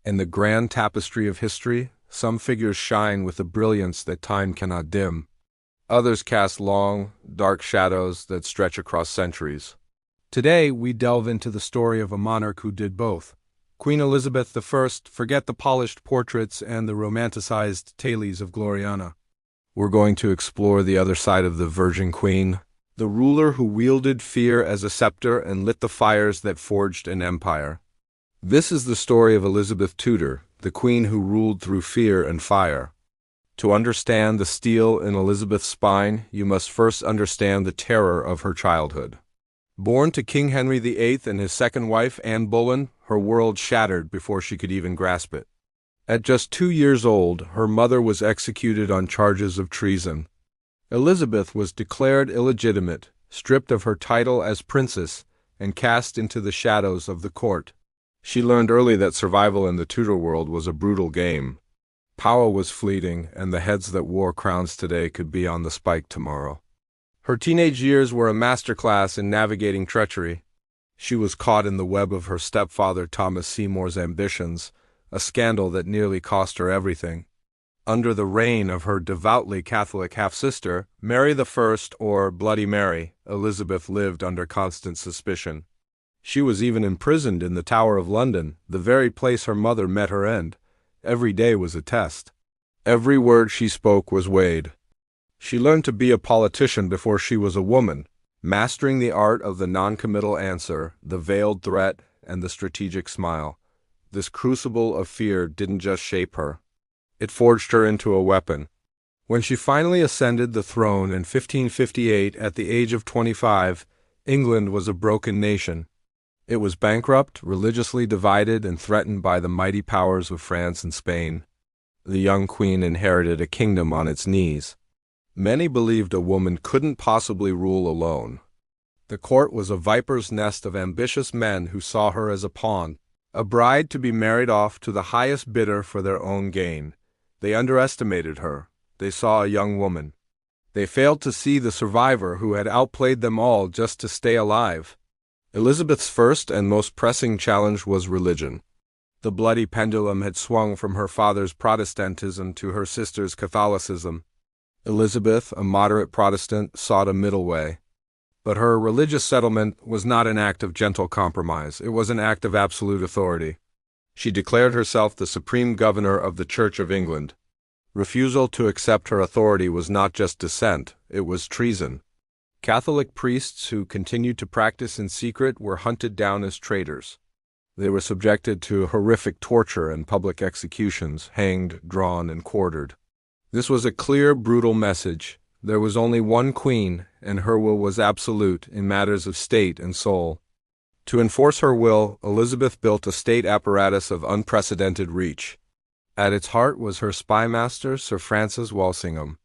In the grand tapestry of history, some figures shine with a brilliance that time cannot dim. Others cast long, dark shadows that stretch across centuries. Today, we delve into the story of a monarch who did both. Queen Elizabeth I, forget the polished portraits and the romanticized tales of Gloriana. We're going to explore the other side of the Virgin Queen, the ruler who wielded fear as a scepter and lit the fires that forged an empire. This is the story of Elizabeth Tudor, the queen who ruled through fear and fire. To understand the steel in Elizabeth's spine, you must first understand the terror of her childhood. Born to King Henry VIII and his second wife, Anne Boleyn, her world shattered before she could even grasp it. At just 2 years old, her mother was executed on charges of treason. Elizabeth was declared illegitimate, stripped of her title as princess, and cast into the shadows of the court. She learned early that survival in the Tudor world was a brutal game. Power was fleeting, and the heads that wore crowns today could be on the spike tomorrow. Her teenage years were a masterclass in navigating treachery. She was caught in the web of her stepfather Thomas Seymour's ambitions, a scandal that nearly cost her everything. Under the reign of her devoutly Catholic half-sister, Mary I, or Bloody Mary, Elizabeth lived under constant suspicion. She was even imprisoned in the Tower of London, the very place her mother met her end. Every day was a test. Every word she spoke was weighed. She learned to be a politician before she was a woman, mastering the art of the non-committal answer, the veiled threat, and the strategic smile. This crucible of fear didn't just shape her. It forged her into a weapon. When she finally ascended the throne in 1558 at the age of 25, England was a broken nation. It was bankrupt, religiously divided, and threatened by the mighty powers of France and Spain. The young queen inherited a kingdom on its knees. Many believed a woman couldn't possibly rule alone. The court was a viper's nest of ambitious men who saw her as a pawn, a bride to be married off to the highest bidder for their own gain. They underestimated her. They saw a young woman. They failed to see the survivor who had outplayed them all just to stay alive. Elizabeth's first and most pressing challenge was religion. The bloody pendulum had swung from her father's Protestantism to her sister's Catholicism. Elizabeth, a moderate Protestant, sought a middle way. But her religious settlement was not an act of gentle compromise. It was an act of absolute authority. She declared herself the supreme governor of the Church of England. Refusal to accept her authority was not just dissent, it was treason. Catholic priests who continued to practice in secret were hunted down as traitors. They were subjected to horrific torture and public executions, hanged, drawn, and quartered. This was a clear, brutal message. There was only one queen, and her will was absolute in matters of state and soul. To enforce her will, Elizabeth built a state apparatus of unprecedented reach. At its heart was her spy master, Sir Francis Walsingham.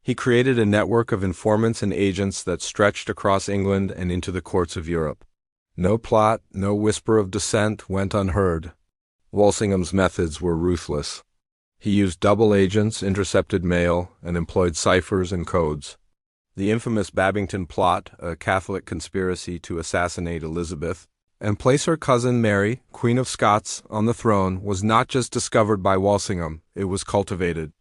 He created a network of informants and agents that stretched across England and into the courts of Europe. No plot, no whisper of dissent went unheard. Walsingham's methods were ruthless. He used double agents, intercepted mail, and employed ciphers and codes. The infamous Babington Plot, a Catholic conspiracy to assassinate Elizabeth and place her cousin Mary, Queen of Scots, on the throne, was not just discovered by Walsingham, it was cultivated.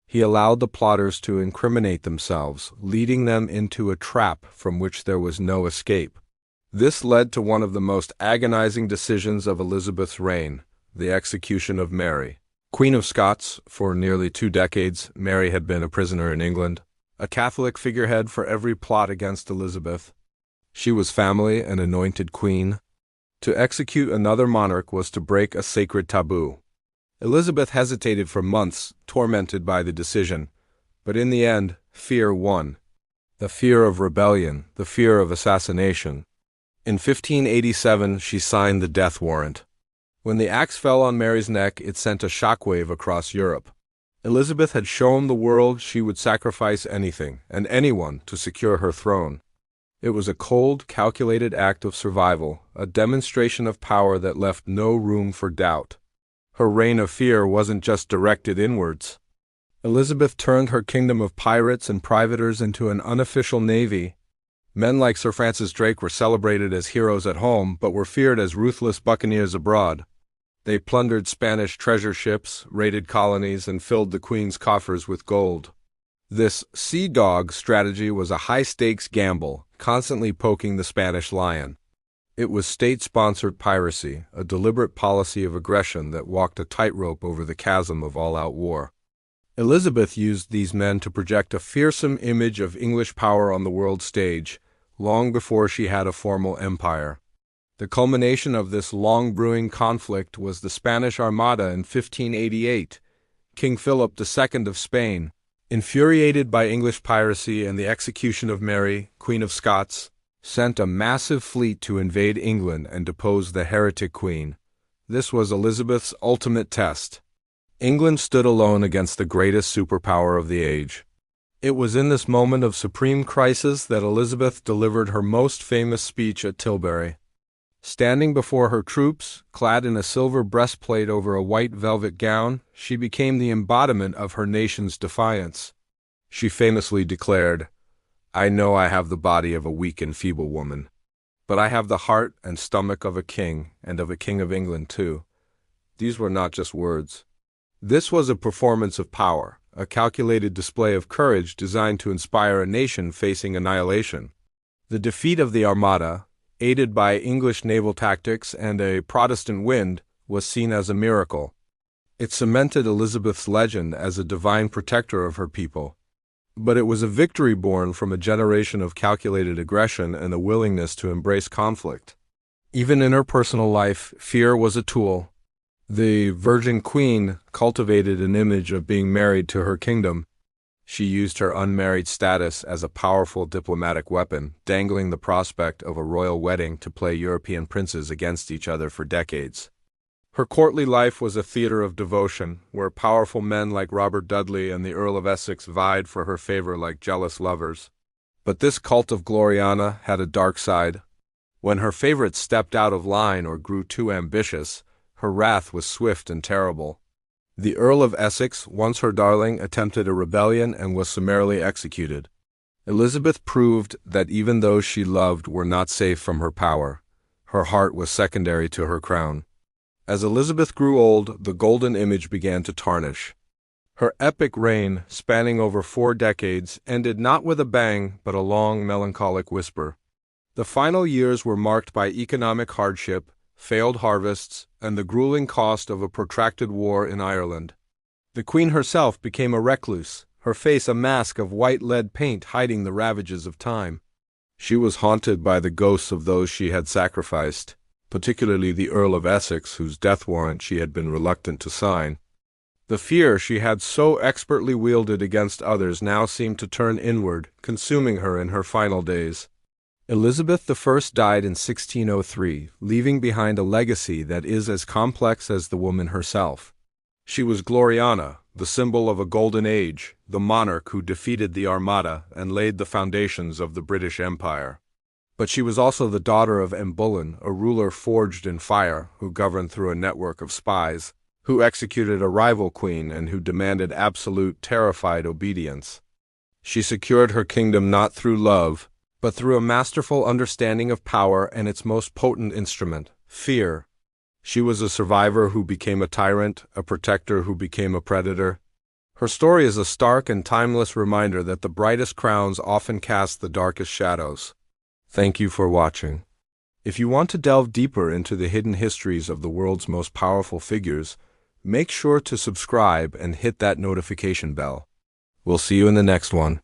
He allowed the plotters to incriminate themselves, leading them into a trap from which there was no escape. This led to one of the most agonizing decisions of Elizabeth's reign, the execution of Mary. Queen of Scots, for nearly 2 decades, Mary had been a prisoner in England, a Catholic figurehead for every plot against Elizabeth. She was family and anointed queen. To execute another monarch was to break a sacred taboo. Elizabeth hesitated for months, tormented by the decision. But in the end, fear won. The fear of rebellion, the fear of assassination. In 1587, she signed the death warrant. When the axe fell on Mary's neck, it sent a shockwave across Europe. Elizabeth had shown the world she would sacrifice anything, and anyone, to secure her throne. It was a cold, calculated act of survival, a demonstration of power that left no room for doubt. Her reign of fear wasn't just directed inwards. Elizabeth turned her kingdom of pirates and privateers into an unofficial navy. Men like Sir Francis Drake were celebrated as heroes at home, but were feared as ruthless buccaneers abroad. They plundered Spanish treasure ships, raided colonies, and filled the Queen's coffers with gold. This sea dog strategy was a high-stakes gamble, constantly poking the Spanish lion. It was state-sponsored piracy, a deliberate policy of aggression that walked a tightrope over the chasm of all-out war. Elizabeth used these men to project a fearsome image of English power on the world stage, long before she had a formal empire. The culmination of this long-brewing conflict was the Spanish Armada in 1588. King Philip II of Spain, infuriated by English piracy and the execution of Mary, Queen of Scots, sent a massive fleet to invade England and depose the heretic queen. This was Elizabeth's ultimate test. England stood alone against the greatest superpower of the age. It was in this moment of supreme crisis that Elizabeth delivered her most famous speech at Tilbury. Standing before her troops, clad in a silver breastplate over a white velvet gown, she became the embodiment of her nation's defiance. She famously declared, "I know I have the body of a weak and feeble woman, but I have the heart and stomach of a king, and of a king of England too." These were not just words. This was a performance of power, a calculated display of courage designed to inspire a nation facing annihilation. The defeat of the Armada, aided by English naval tactics and a Protestant wind, was seen as a miracle. It cemented Elizabeth's legend as a divine protector of her people. But it was a victory born from a generation of calculated aggression and a willingness to embrace conflict. Even in her personal life, fear was a tool. The Virgin Queen cultivated an image of being married to her kingdom. She used her unmarried status as a powerful diplomatic weapon, dangling the prospect of a royal wedding to play European princes against each other for decades. Her courtly life was a theater of devotion, where powerful men like Robert Dudley and the Earl of Essex vied for her favor like jealous lovers. But this cult of Gloriana had a dark side. When her favorites stepped out of line or grew too ambitious, her wrath was swift and terrible. The Earl of Essex, once her darling, attempted a rebellion and was summarily executed. Elizabeth proved that even those she loved were not safe from her power. Her heart was secondary to her crown. As Elizabeth grew old, the golden image began to tarnish. Her epic reign, spanning over 4 decades, ended not with a bang, but a long, melancholic whisper. The final years were marked by economic hardship, failed harvests, and the grueling cost of a protracted war in Ireland. The Queen herself became a recluse, her face a mask of white lead paint hiding the ravages of time. She was haunted by the ghosts of those she had sacrificed, particularly the Earl of Essex, whose death warrant she had been reluctant to sign. The fear she had so expertly wielded against others now seemed to turn inward, consuming her in her final days. Elizabeth I died in 1603, leaving behind a legacy that is as complex as the woman herself. She was Gloriana, the symbol of a golden age, the monarch who defeated the Armada and laid the foundations of the British Empire. But she was also the daughter of Boleyn, a ruler forged in fire, who governed through a network of spies, who executed a rival queen and who demanded absolute, terrified obedience. She secured her kingdom not through love, but through a masterful understanding of power and its most potent instrument, fear. She was a survivor who became a tyrant, a protector who became a predator. Her story is a stark and timeless reminder that the brightest crowns often cast the darkest shadows. Thank you for watching. If you want to delve deeper into the hidden histories of the world's most powerful figures, make sure to subscribe and hit that notification bell. We'll see you in the next one.